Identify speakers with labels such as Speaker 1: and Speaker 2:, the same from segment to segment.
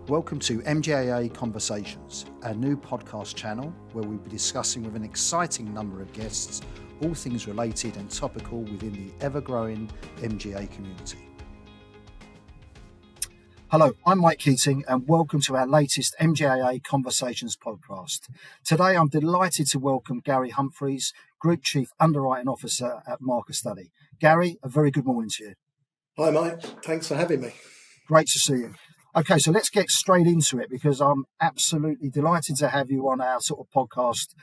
Speaker 1: Welcome to MGAA Conversations, our new podcast channel where we'll be discussing with an exciting number of guests all things related and topical within the ever-growing MGA community. Hello, I'm Mike Keating and welcome to our latest MGAA Conversations podcast. Today I'm delighted to welcome Gary Humphreys, Group Chief Underwriting Officer at Markerstudy. Gary, a very good morning to you.
Speaker 2: Hi Mike, thanks for having me.
Speaker 1: Great to see you. Okay, so let's get straight into it because I'm absolutely delighted to have you on our sort of podcast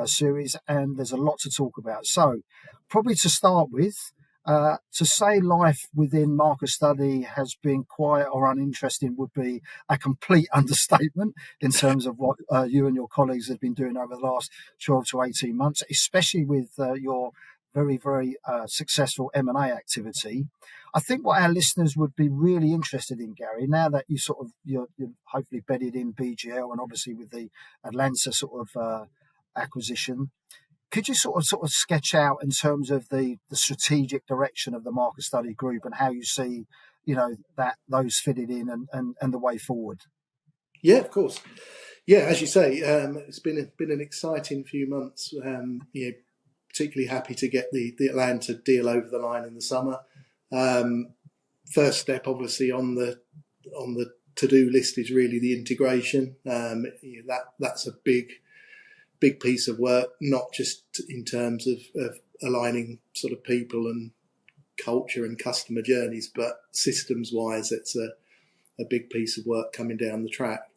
Speaker 1: series, and there's a lot to talk about. So probably to start with, to say life within Markerstudy has been quiet or uninteresting would be a complete understatement in terms of what you and your colleagues have been doing over the last 12 to 18 months, especially with your very successful M&A activity. I think what our listeners would be really interested in, Gary, now that you're hopefully bedded in BGL and obviously with the Atlanta sort of acquisition, could you sort of sketch out in terms of the strategic direction of the Markerstudy Group and how you see, that those fitted in and the way forward?
Speaker 2: Yeah, of course. Yeah, as you say, it's been an exciting few months. Particularly happy to get the Atlanta deal over the line in the summer. First step, obviously, on the to-do list is really the integration. That's a big piece of work, not just in terms of aligning sort of people and culture and customer journeys, but systems-wise, it's a big piece of work coming down the track.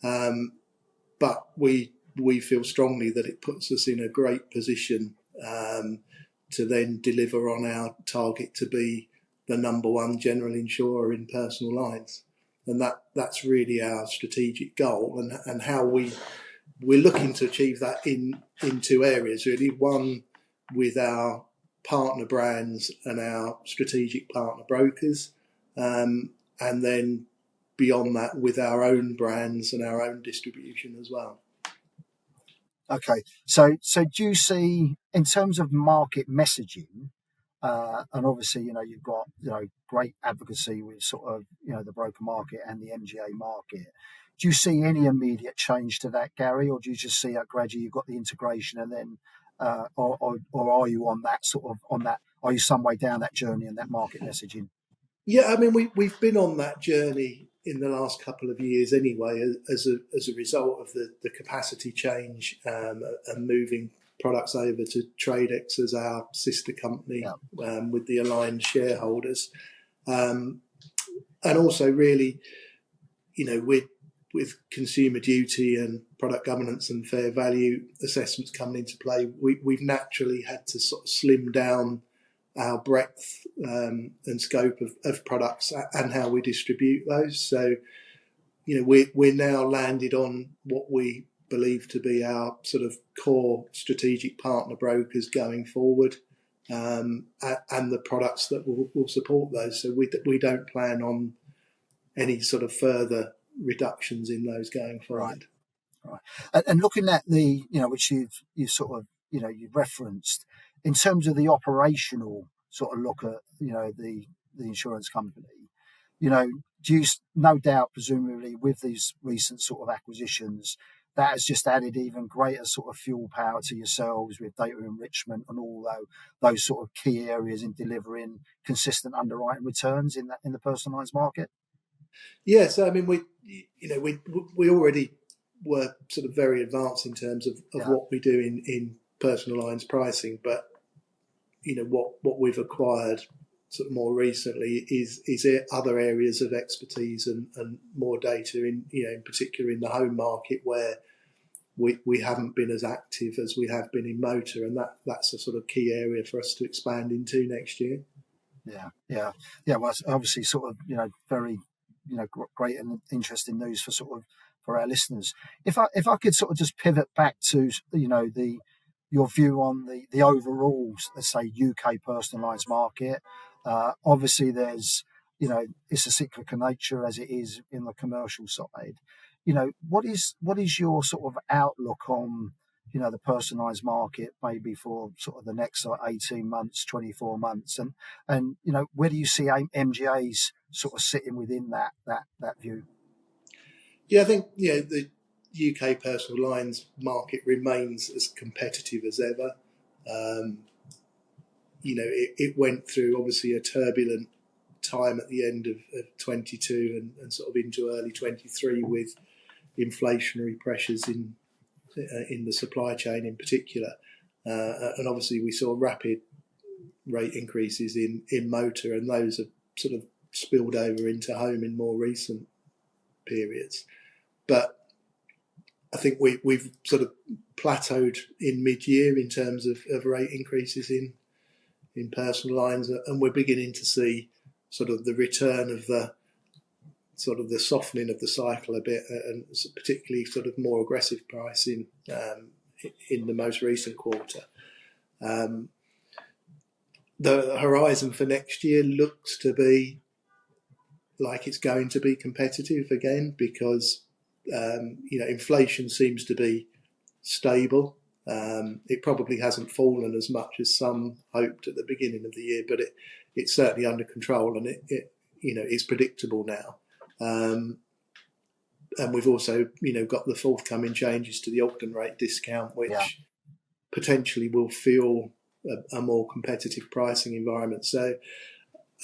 Speaker 2: But we feel strongly that it puts us in a great position to then deliver on our target to be the number one general insurer in personal lines, and that's really our strategic goal, and how we're looking to achieve that in two areas really. One, with our partner brands and our strategic partner brokers, and then beyond that with our own brands and our own distribution as well.
Speaker 1: Okay, so do you see, in terms of market messaging, and obviously, you've got, great advocacy with sort of, the broker market and the MGA market. Do you see any immediate change to that, Gary, or do you just see that gradually you've got the integration and then, or are you are you some way down that journey and that market messaging?
Speaker 2: Yeah, I mean, we've been on that journey in the last couple of years anyway, as a result of the capacity change and moving products over to Tradex as our sister company, with the aligned shareholders, and also really, with consumer duty and product governance and fair value assessments coming into play, we've naturally had to sort of slim down our breadth and scope of products and how we distribute those. So, we're now landed on what we believe to be our sort of core strategic partner brokers going forward, and the products that will support those. So we don't plan on any sort of further reductions in those going forward.
Speaker 1: Right. And looking at the, which you've sort of, you've referenced, in terms of the operational sort of look at, the insurance company, do you, no doubt, presumably with these recent sort of acquisitions, that has just added even greater sort of fuel power to yourselves with data enrichment and all those sort of key areas in delivering consistent underwriting returns in the personalised market?
Speaker 2: Yeah, so I mean, we already were sort of very advanced in terms of what we do in personal lines pricing, but what we've acquired sort of more recently is other areas of expertise and more data in particular in the home market, where we haven't been as active as we have been in motor, and that's a sort of key area for us to expand into next year.
Speaker 1: Yeah. Well, it's obviously sort of very great and interesting news for our listeners. If I could sort of just pivot back to your view on the overall, let's say, UK personalised market. Obviously, there's it's a cyclical nature as it is in the commercial side. What is your sort of outlook on the personalised market, maybe for sort of the next 18 months, 24 months, and where do you see MGAs sort of sitting within that view?
Speaker 2: Yeah, I think the UK personal lines market remains as competitive as ever. It went through obviously a turbulent time at the end of 22 and sort of into early 23 with inflationary pressures in the supply chain in particular. And obviously we saw rapid rate increases in motor, and those have sort of spilled over into home in more recent periods. But I think we've sort of plateaued in mid-year in terms of rate increases in personal lines, and we're beginning to see sort of the return of the softening of the cycle a bit, and particularly sort of more aggressive pricing in the most recent quarter. The horizon for next year looks to be like it's going to be competitive again, because inflation seems to be stable. It probably hasn't fallen as much as some hoped at the beginning of the year, but it's certainly under control, and it is predictable now. And we've also got the forthcoming changes to the Ogden rate discount, which potentially will fuel a more competitive pricing environment. So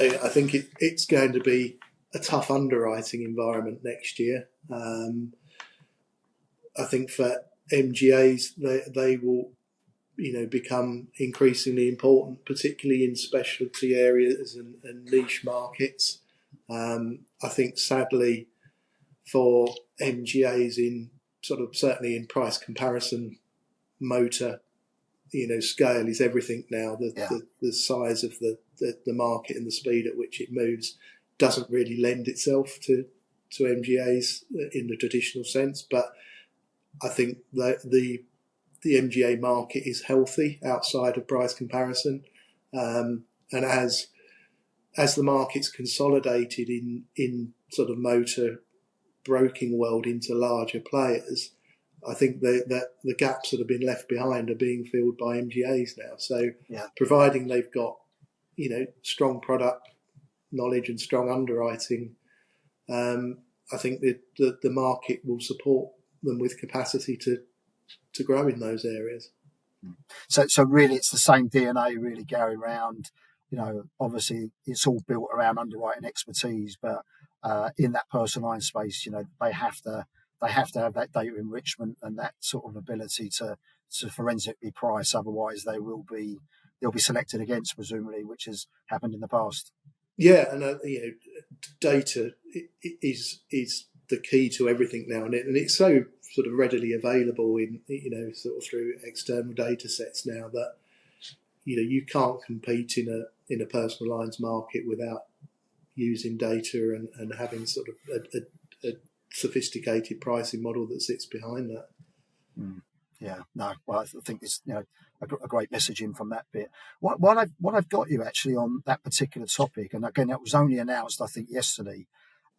Speaker 2: I think it's going to be a tough underwriting environment next year. I think for MGAs, they will become increasingly important, particularly in specialty areas and niche markets. I think sadly for MGAs in sort of certainly in price comparison motor, scale is everything now. The size of the market and the speed at which it moves doesn't really lend itself to MGAs in the traditional sense. But I think that the MGA market is healthy outside of price comparison, and as the market's consolidated in sort of motor broking world into larger players, I think that the gaps that have been left behind are being filled by MGAs now. So providing they've got strong product knowledge and strong underwriting, I think the market will support them with capacity to grow in those areas.
Speaker 1: So really it's the same DNA really, Gary, around, obviously it's all built around underwriting expertise, but in that personal line space, they have to have that data enrichment and that sort of ability to forensically price. Otherwise, they'll be selected against, presumably, which has happened in the past.
Speaker 2: Yeah, and data is the key to everything now, and it's so sort of readily available in sort of through external data sets now that you can't compete in a personal lines market without using data and having sort of a sophisticated pricing model that sits behind that.
Speaker 1: Yeah, no, well, I think it's a great messaging from that bit. What I've got you actually on that particular topic, and again, that was only announced I think yesterday.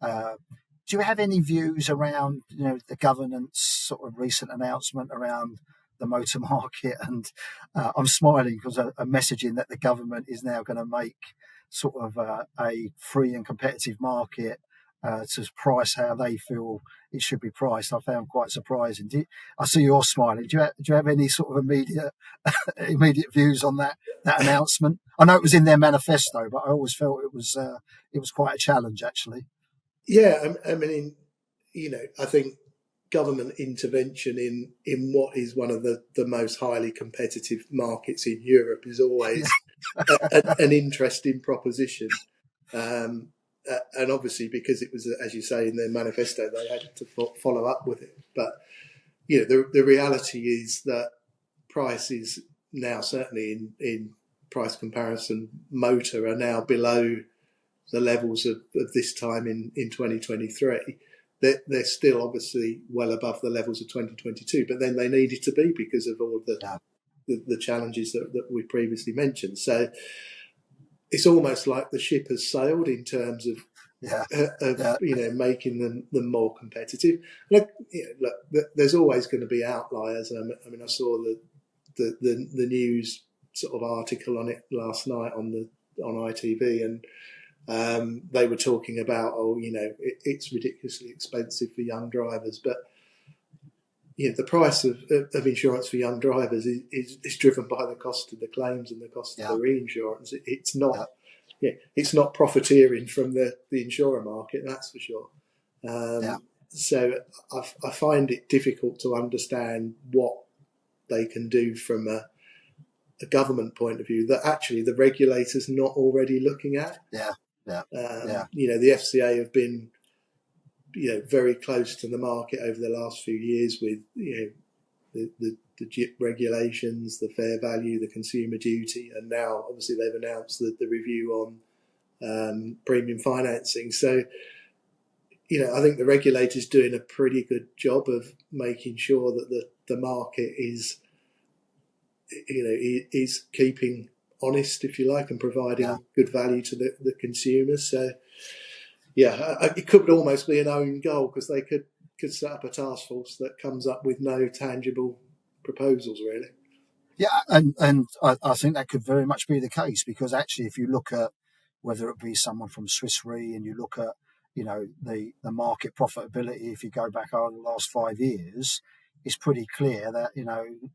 Speaker 1: Do you have any views around the governance sort of recent announcement around the motor market? And I'm smiling because I'm messaging that the government is now going to make sort of a free and competitive market to price how they feel it should be priced. I found quite surprising. I see you're smiling. Do you have any sort of immediate views on that announcement? I know it was in their manifesto, but I always felt it was quite a challenge actually.
Speaker 2: Yeah, I mean, I think government intervention in what is one of the most highly competitive markets in Europe is always an interesting proposition. And obviously, because it was, as you say, in their manifesto, they had to follow up with it. But the reality is that prices now, certainly in price comparison motor, are now below the levels of this time in 2023. They're still obviously well above the levels of 2022, but then they needed to be because of all the challenges that we previously mentioned. So it's almost like the ship has sailed in terms of making them more competitive. Look, there's always going to be outliers. I mean, I saw the news sort of article on it last night on ITV, and They were talking about, it's ridiculously expensive for young drivers, but the price of insurance for young drivers is driven by the cost of the claims and the cost of the reinsurance. It's not it's not profiteering from the insurer market, that's for sure. So I find it difficult to understand what they can do from a government point of view that actually the regulator's not already looking at. The FCA have been very close to the market over the last few years with the JIP regulations, the fair value, the consumer duty, and now obviously they've announced the review on premium financing. So I think the regulator's doing a pretty good job of making sure that the market is keeping honest, if you like, and providing good value to the consumers. So it could almost be an own goal, because they could set up a task force that comes up with no tangible proposals, really.
Speaker 1: Yeah, and I think that could very much be the case, because actually if you look at whether it be someone from Swiss Re and you look at the market profitability, if you go back over the last 5 years, it's pretty clear that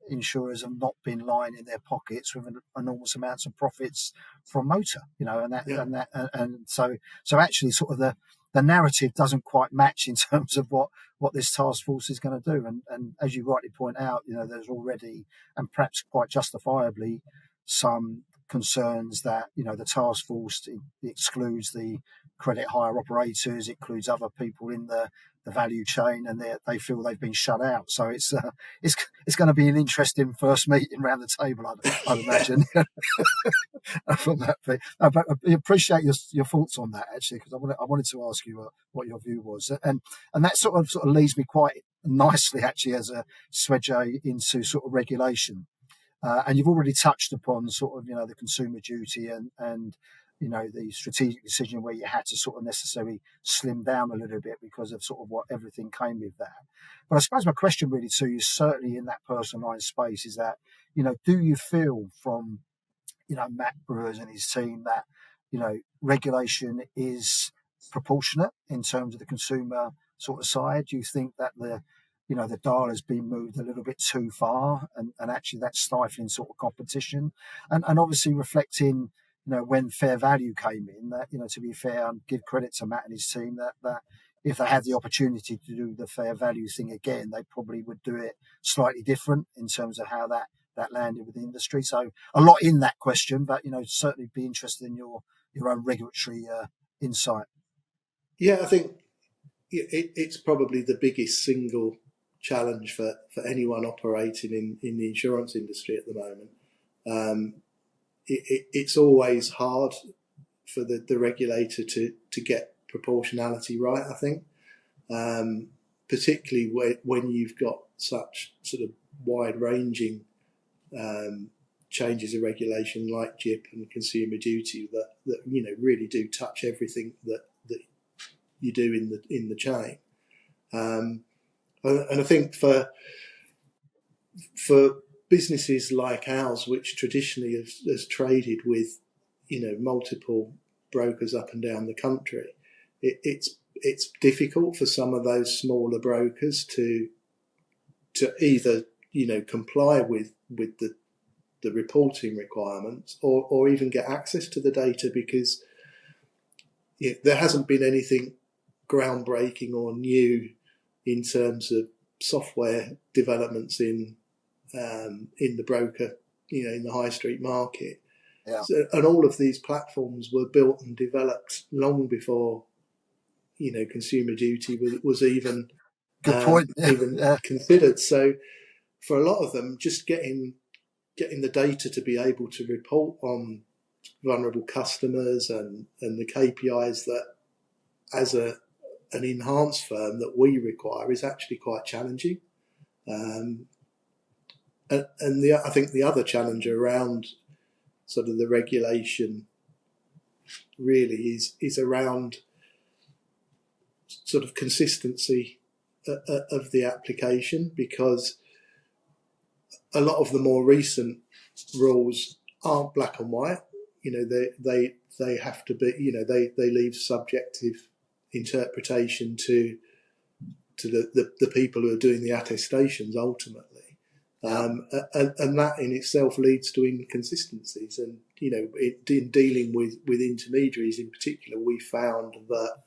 Speaker 1: insurers have not been lining their pockets with enormous amounts of profits from motor, and so actually sort of the narrative doesn't quite match in terms of what this task force is going to do, and as you rightly point out, there's already, and perhaps quite justifiably, some concerns that the task force excludes the credit hire operators, it includes other people in the value chain, and they feel they've been shut out. So it's going to be an interesting first meeting around the table, I'd imagine. From that thing. But I appreciate your thoughts on that, actually, because I wanted to ask you what your view was, and that sort of leads me quite nicely, actually, as a segue into sort of regulation. And you've already touched upon sort of the consumer duty and the strategic decision where you had to sort of necessarily slim down a little bit because of sort of what everything came with that. But I suppose my question really to you, certainly in that personal line space, is that do you feel from Matt Brewers and his team that regulation is proportionate in terms of the consumer sort of side? Do you think that the dial has been moved a little bit too far, and actually that's stifling sort of competition, and obviously reflecting when fair value came in, that to be fair and give credit to Matt and his team, that if they had the opportunity to do the fair value thing again, they probably would do it slightly different in terms of how that landed with the industry. So a lot in that question, but certainly be interested in your own regulatory insight.
Speaker 2: Yeah, I think it's probably the biggest single challenge for anyone operating in the insurance industry at the moment. It's always hard for the regulator to get proportionality right, I think, particularly when you've got such sort of wide-ranging changes of regulation like JIP and consumer duty that really do touch everything that you do in the chain. And I think for businesses like ours, which traditionally has traded with multiple brokers up and down the country, it's difficult for some of those smaller brokers to either comply with the reporting requirements or even get access to the data, because there hasn't been anything groundbreaking or new in terms of software developments in the broker, in the high street market.
Speaker 1: Yeah.
Speaker 2: So, and all of these platforms were built and developed long before, consumer duty was even
Speaker 1: Good point.
Speaker 2: even considered. So for a lot of them, just getting the data to be able to report on vulnerable customers and the KPIs that as an enhanced firm that we require is actually quite challenging. And I think the other challenge around sort of the regulation really is around sort of consistency of the application, because a lot of the more recent rules aren't black and white. they have to be, they leave subjective interpretation to the people who are doing the attestations ultimately. And that in itself leads to inconsistencies. And, in dealing with intermediaries in particular, we found that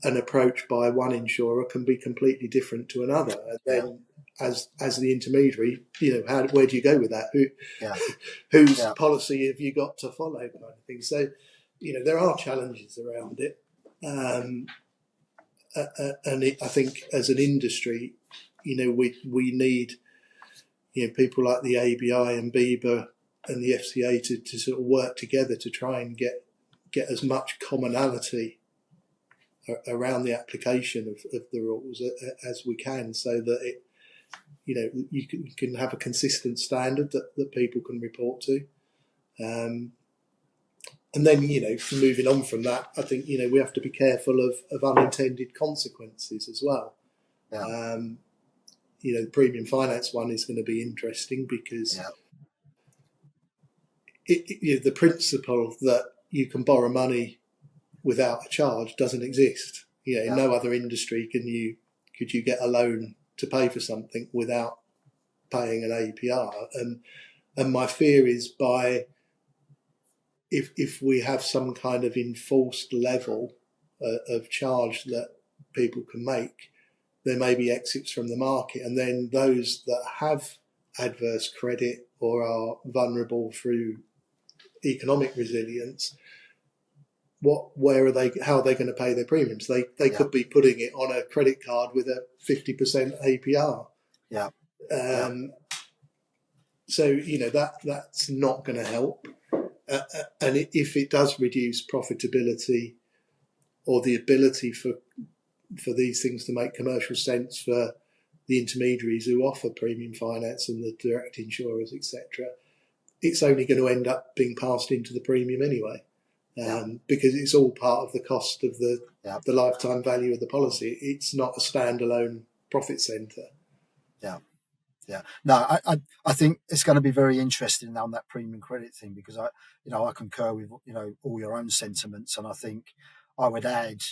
Speaker 2: an approach by one insurer can be completely different to another. And then as the intermediary, where do you go with that? Whose policy have you got to follow, kind of thing. So, there are challenges around it. I think as an industry, we need, people like the ABI and BIBA and the FCA to sort of work together to try and get as much commonality around the application of the rules as we can, so that it, you can have a consistent standard that people can report to. And then, moving on from that, I think, we have to be careful of unintended consequences as well. The premium finance one is going to be interesting because the principle that you can borrow money without a charge doesn't exist. In no other industry could you get a loan to pay for something without paying an APR. And my fear is if we have some kind of enforced level of charge that people can make, there may be exits from the market, and then those that have adverse credit or are vulnerable through economic resilience, where are they? How are they going to pay their premiums? They could be putting it on a credit card with a 50% APR. So that's not going to help. And if it does reduce profitability or the ability for these things to make commercial sense for the intermediaries who offer premium finance and the direct insurers, etc., it's only going to end up being passed into the premium anyway. Because it's all part of the cost of the lifetime value of the policy. It's not a standalone profit centre.
Speaker 1: No, I think it's going to be very interesting on that premium credit thing, because I concur with all your own sentiments, and I think I would add,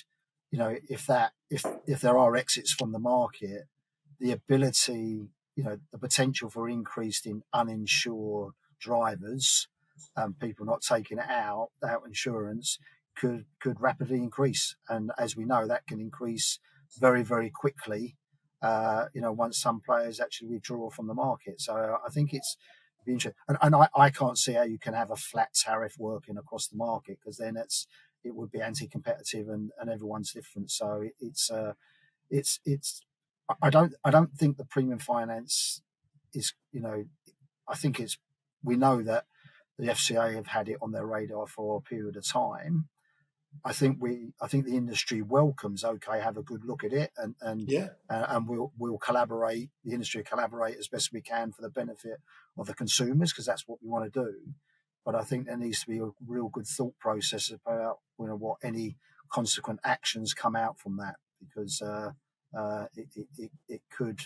Speaker 1: if there are exits from the market, the ability, the potential for increase in uninsured drivers, people not taking it out insurance could rapidly increase, and as we know, that can increase very, very quickly. Once some players actually withdraw from the market. So I think it's interesting, and I can't see how you can have a flat tariff working across the market, because then it would be anti-competitive and everyone's different. So it's I don't think the premium finance is, I think we know that the FCA have had it on their radar for a period of time. I think the industry welcomes, have a good look at it, and we'll collaborate. The industry collaborate as best we can for the benefit of the consumers, because that's what we want to do. But I think there needs to be a real good thought process about what any consequent actions come out from that, because it could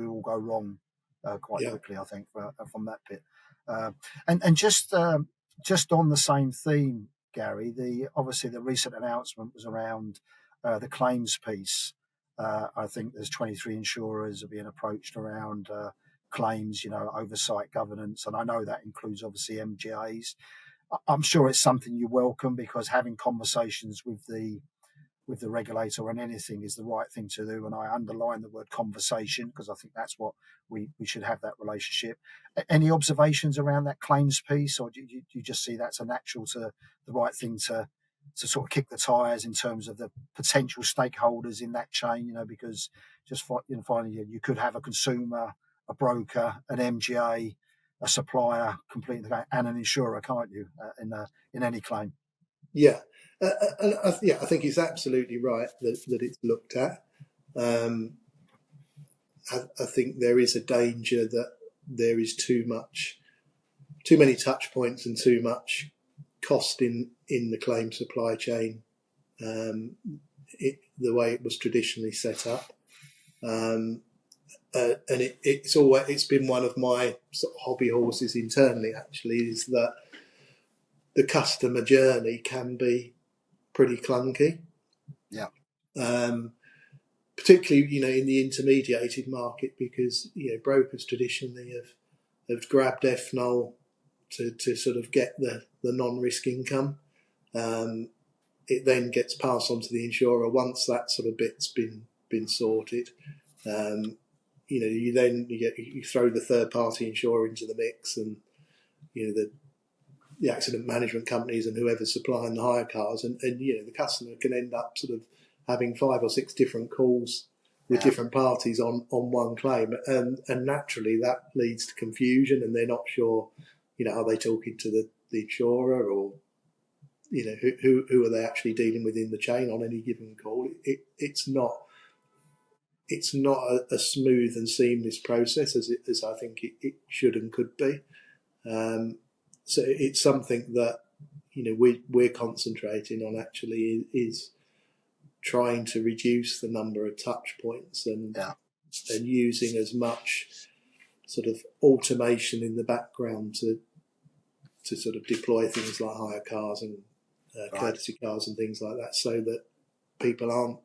Speaker 1: all go wrong quite quickly. I think from that bit, and just on the same theme, Gary, obviously the recent announcement was around the claims piece. I think there's 23 insurers are being approached around claims, oversight, governance, and I know that includes obviously MGAs. I'm sure it's something you welcome, because having conversations with the regulator on anything is the right thing to do, and I underline the word conversation, because I think that's what we should have, that relationship. Any observations around that claims piece, or do you just see that's a natural to the right thing to sort of kick the tires in terms of the potential stakeholders in that chain? Because just finally you could have a consumer, a broker, an MGA, a supplier, completely, and an insurer, can't you? In any claim.
Speaker 2: Yeah. I think it's absolutely right that it's looked at. I think there is a danger that there is too many touch points and too much cost in the claim supply chain, the way it was traditionally set up. And it's been one of my sort of hobby horses internally, actually, is that the customer journey can be pretty clunky.
Speaker 1: Yeah.
Speaker 2: Particularly, in the intermediated market, because brokers traditionally have grabbed FNOL to sort of get the non-risk income. It then gets passed on to the insurer once that sort of bit's been sorted. You throw the third party insurer into the mix, and the accident management companies and whoever's supplying the hire cars, and the customer can end up sort of having 5 or 6 different calls with different parties on one claim, and naturally that leads to confusion, and they're not sure, are they talking to the insurer, or who are they actually dealing with in the chain on any given call. It's not a smooth and seamless process as I think it should and could be. So it's something that we're concentrating on actually is trying to reduce the number of touch points and using as much sort of automation in the background to sort of deploy things like hire cars and courtesy cars and things like that, so that people aren't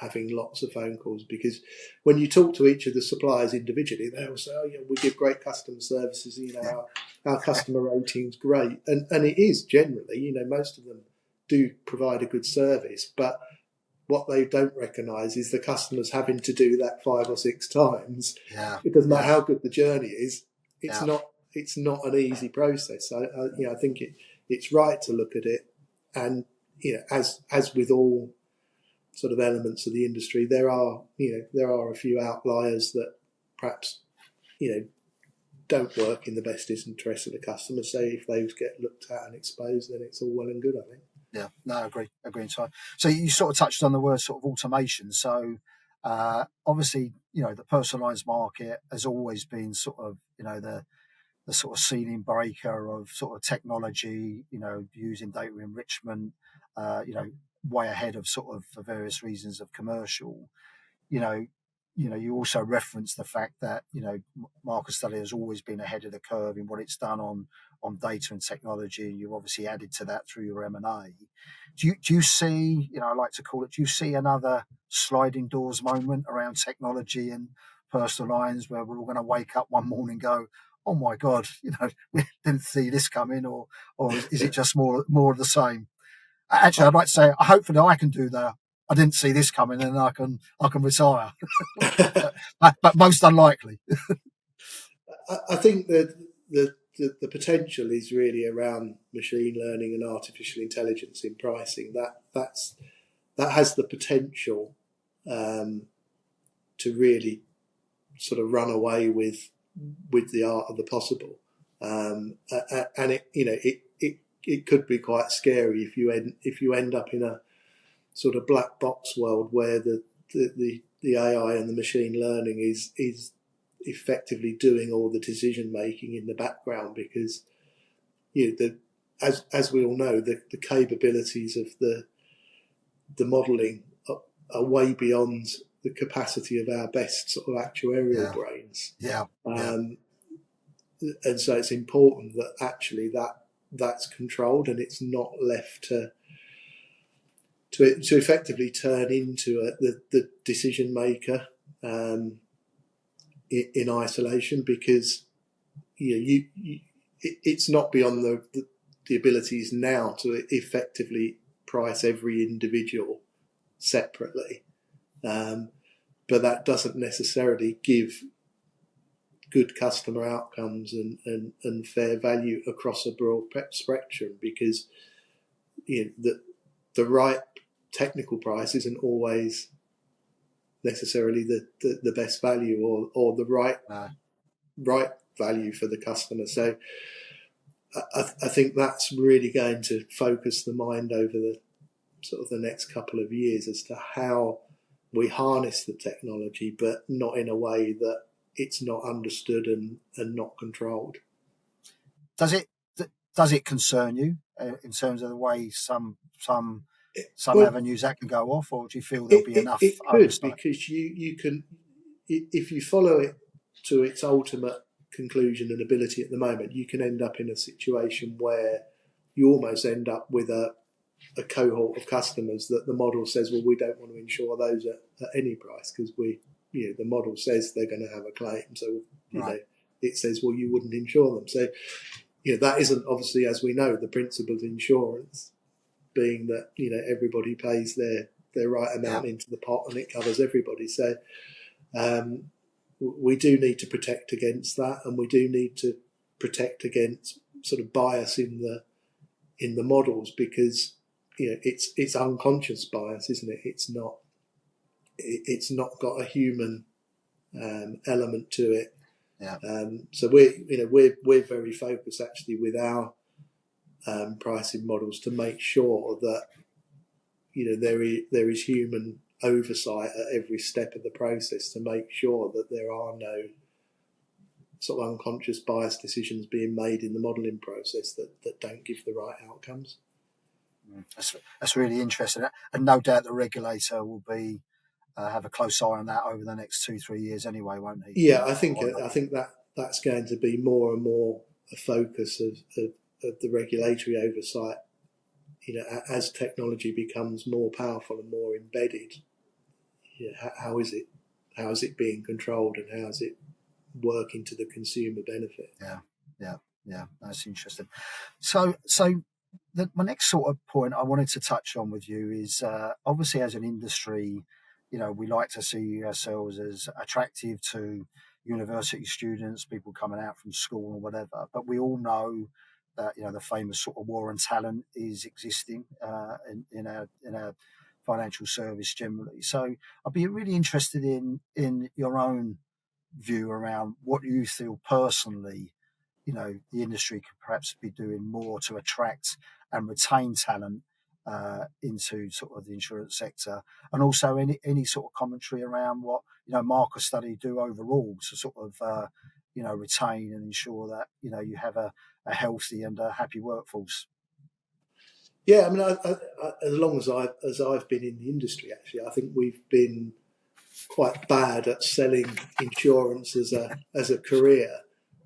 Speaker 2: having lots of phone calls. Because when you talk to each of the suppliers individually, they will say, "Oh yeah, we give great customer services. Our customer rating's great," and it is generally. Most of them do provide a good service, but what they don't recognise is the customers having to do that 5 or 6 times.
Speaker 1: Yeah.
Speaker 2: It doesn't matter how good the journey is. It's not an easy process. I think it's right to look at it, and as with all sort of elements of the industry, there are a few outliers that perhaps don't work in the best interest of the customer. So if those get looked at and exposed, then it's all well and good, I think.
Speaker 1: Yeah, no, I agree entirely. So you sort of touched on the word sort of automation. So obviously, the personalised market has always been sort of, the sort of ceiling breaker of sort of technology, using data enrichment, way ahead of sort of, for various reasons, of commercial. You also reference the fact that Markerstudy has always been ahead of the curve in what it's done on data and technology. You've obviously added to that through your M&A. Do you see, I like to call it, do you see another sliding doors moment around technology and personal lines, where we're all going to wake up one morning and go, "Oh my God, we didn't see this coming," or is it just more of the same? Actually, I'd like to say, hopefully I can do that. I didn't see this coming, and I can retire. but most unlikely.
Speaker 2: I think that the potential is really around machine learning and artificial intelligence in pricing. That has the potential to really sort of run away with the art of the possible, and it could be quite scary if you end up in a sort of black box world where the AI and the machine learning is effectively doing all the decision making in the background, because as we all know, the capabilities of the modelling are way beyond the capacity of our best sort of actuarial brains. And so it's important that actually that's controlled, and it's not left to effectively turn into the decision maker in isolation, because it's not beyond the abilities now to effectively price every individual separately, but that doesn't necessarily give good customer outcomes and fair value across a broad spectrum, because the right technical price isn't always necessarily the best value or the right value for the customer. So I think that's really going to focus the mind over the sort of the next couple of years as to how we harness the technology, but not in a way that it's not understood and not controlled.
Speaker 1: Does it concern you in terms of the way some avenues that can go off, or do you feel there'll be enough?
Speaker 2: It could, because you can, if you follow it to its ultimate conclusion and ability at the moment, you can end up in a situation where you almost end up with a cohort of customers that the model says, well, we don't want to insure those at any price because the model says they're going to have a claim. So, it says, well, you wouldn't insure them. So, that isn't obviously, as we know, the principle of insurance being that, everybody pays their right amount into the pot and it covers everybody. So we do need to protect against that, and we do need to protect against sort of bias in the models, because it's unconscious bias, isn't it? It's not got a human element to it.
Speaker 1: Yeah.
Speaker 2: So we're very focused actually with our pricing models to make sure that there is human oversight at every step of the process to make sure that there are no sort of unconscious bias decisions being made in the modelling process that don't give the right outcomes.
Speaker 1: That's really interesting, and no doubt the regulator will be have a close eye on that over the next 2-3 years anyway, won't he?
Speaker 2: Yeah, I think that's going to be more and more a focus of the regulatory oversight. As technology becomes more powerful and more embedded, how is it being controlled, and how is it working to the consumer benefit?
Speaker 1: Yeah, that's interesting. So my next sort of point I wanted to touch on with you is obviously as an industry, we like to see ourselves as attractive to university students, people coming out from school or whatever, but we all know that the famous sort of war on talent is existing in our financial service generally. So I'd be really interested in your own view around what you feel personally the industry could perhaps be doing more to attract and retain talent into sort of the insurance sector, and also any sort of commentary around what Markerstudy do overall to sort of retain and ensure that you have a healthy and a happy workforce.
Speaker 2: Yeah, I mean, as long as I've been in the industry, actually, I think we've been quite bad at selling insurance as a career,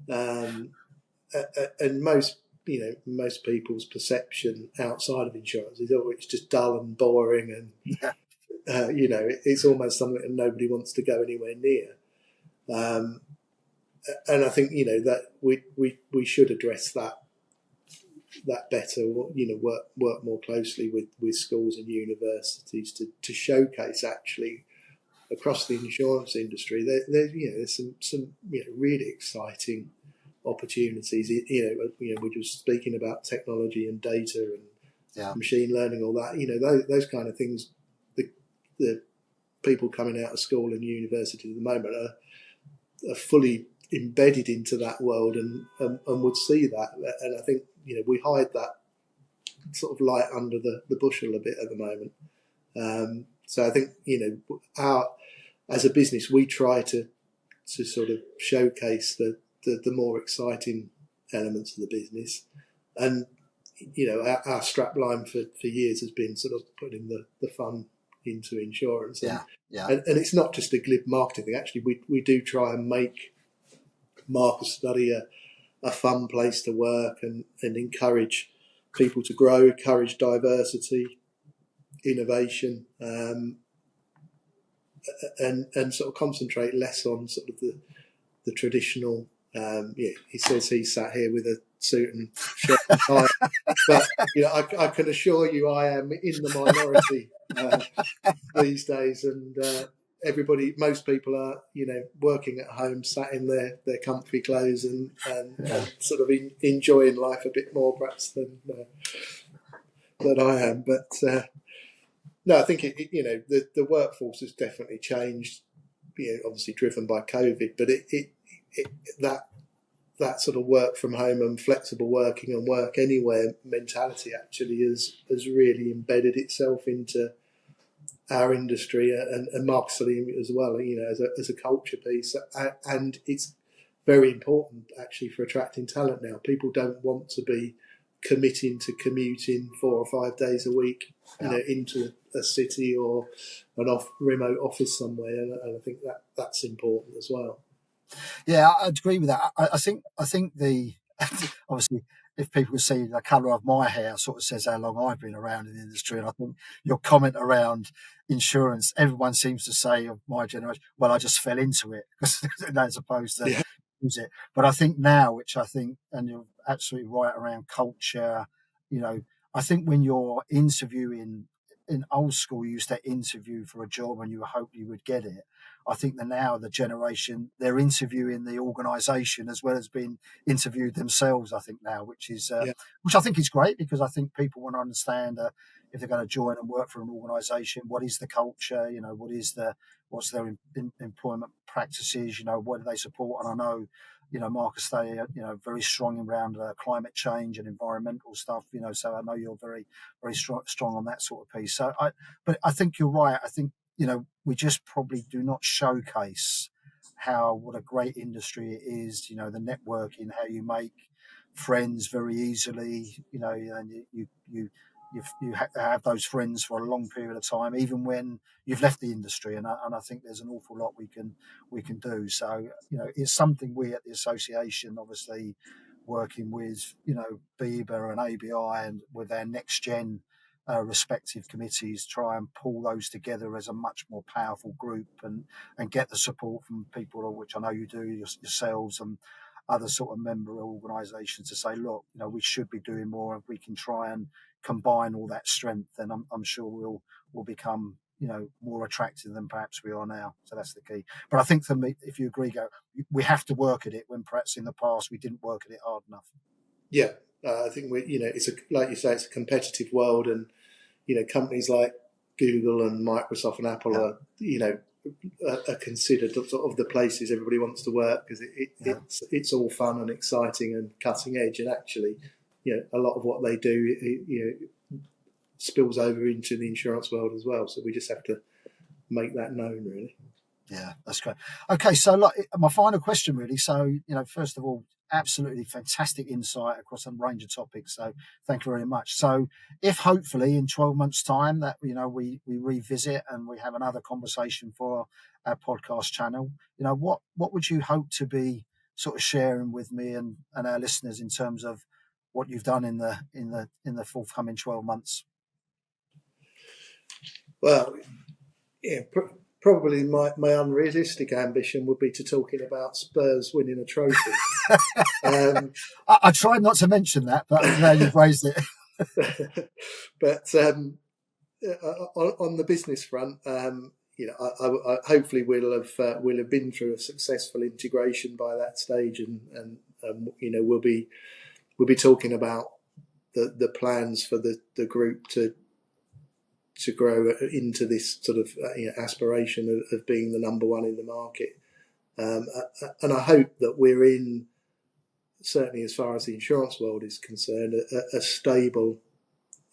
Speaker 2: and most people's perception outside of insurance is it's just dull and boring, and it's almost something that nobody wants to go anywhere near. And I think that we should address that better. Work more closely with schools and universities to showcase actually across the insurance industry. There's some really exciting opportunities. We were just speaking about technology and data and machine learning, all that. Those kind of things. The people coming out of school and university at the moment are fully embedded into that world and would see that. And I think we hide that sort of light under the bushel a bit at the moment. So I think as a business, we try to sort of showcase the more exciting elements of the business, and our strapline for years has been sort of putting the fun into insurance. And it's not just a glib marketing thing. Actually, we do try and make Markerstudy a fun place to work and encourage people to grow, encourage diversity, innovation, and sort of concentrate less on sort of the traditional. He says he's sat here with a suit and shirt and tie, but I can assure you I am in the minority these days, and most people are working at home, sat in their comfy clothes and sort of enjoying life a bit more perhaps than I am. But no, I think the workforce has definitely changed. Obviously driven by COVID, but that sort of work from home and flexible working and work anywhere mentality actually has really embedded itself into our industry and Markerstudy as well, as a culture piece. And it's very important actually for attracting talent now. People don't want to be committing to commuting 4 or 5 days a week, into a city or an remote office somewhere. And I think that's important as well.
Speaker 1: Yeah, I'd agree with that. I think the obviously if people see the colour of my hair, sort of says how long I've been around in the industry. And I think your comment around insurance, everyone seems to say of my generation, well, I just fell into it as opposed to
Speaker 2: Yeah.
Speaker 1: use it. But I think now, which I think, and you're absolutely right around culture, I think when you're interviewing in old school, you used to interview for a job and you hope you would get it. I think that now the generation, they're interviewing the organisation as well as being interviewed themselves. I think now, which I think is great, because I think people want to understand if they're going to join and work for an organisation, what is the culture? What's their employment practices? What do they support? And I know, Markerstudy, very strong around climate change and environmental stuff. So I know you're very, very strong on that sort of piece. But I think you're right. I think we just probably do not showcase what a great industry it is. The networking, how you make friends very easily. And you have those friends for a long period of time, even when you've left the industry. And I think there's an awful lot we can do. So it's something we at the association, obviously working with BIBA and ABI and with our next gen respective committees, try and pull those together as a much more powerful group and get the support from people, which I know you do yourselves and other sort of member organisations, to say, look, we should be doing more. If we can try and combine all that strength, then I'm sure we'll become more attractive than perhaps we are now. So that's the key. But I think for me, if you agree, Gary, we have to work at it when perhaps in the past we didn't work at it hard enough.
Speaker 2: Yeah, I think it's like you say, it's a competitive world, and companies like Google and Microsoft and Apple are considered sort of the places everybody wants to work, because it's all fun and exciting and cutting edge, and actually, a lot of what they do, spills over into the insurance world as well. So we just have to make that known, really.
Speaker 1: Yeah, that's great. Okay, so my final question, really. So, first of all, absolutely fantastic insight across a range of topics. So thank you very much. So if hopefully in 12 months' time that, we revisit and we have another conversation for our podcast channel, what would you hope to be sort of sharing with me and our listeners in terms of what you've done in the forthcoming 12 months?
Speaker 2: Well, yeah, probably my unrealistic ambition would be to talking about Spurs winning a trophy.
Speaker 1: I tried not to mention that, but now you've raised it.
Speaker 2: But on the business front, I hopefully we'll have been through a successful integration by that stage, and we'll be talking about the plans for the group to grow into this sort of aspiration of being the number one in the market. And I hope that we're in, certainly as far as the insurance world is concerned, a stable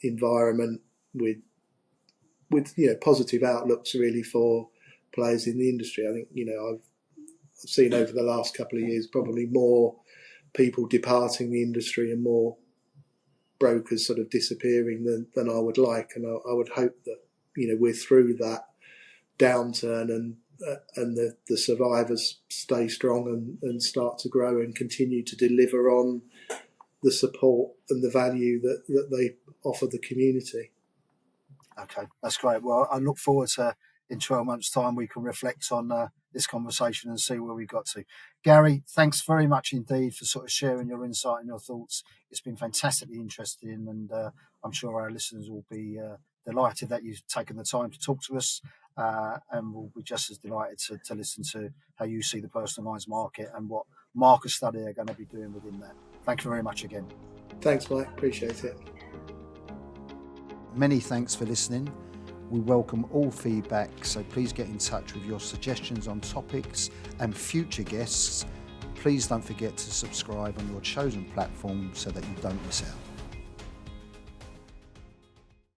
Speaker 2: environment with positive outlooks really for players in the industry. I think I've seen over the last couple of years probably more people departing the industry and more brokers sort of disappearing than I would like, and I would hope that we're through that downturn and the survivors stay strong and start to grow and continue to deliver on the support and the value that they offer the community.
Speaker 1: Okay, that's great. Well, I look forward to in 12 months' time we can reflect on this conversation and see where we got to. Gary, thanks very much indeed for sort of sharing your insight and your thoughts. It's been fantastically interesting, and I'm sure our listeners will be delighted that you've taken the time to talk to us, and we'll be just as delighted to listen to how you see the personalised market and what Markerstudy are going to be doing within that. Thank you very much again.
Speaker 2: Thanks, Mike. Appreciate it.
Speaker 1: Many thanks for listening. We welcome all feedback, so please get in touch with your suggestions on topics and future guests. Please don't forget to subscribe on your chosen platform so that you don't miss out.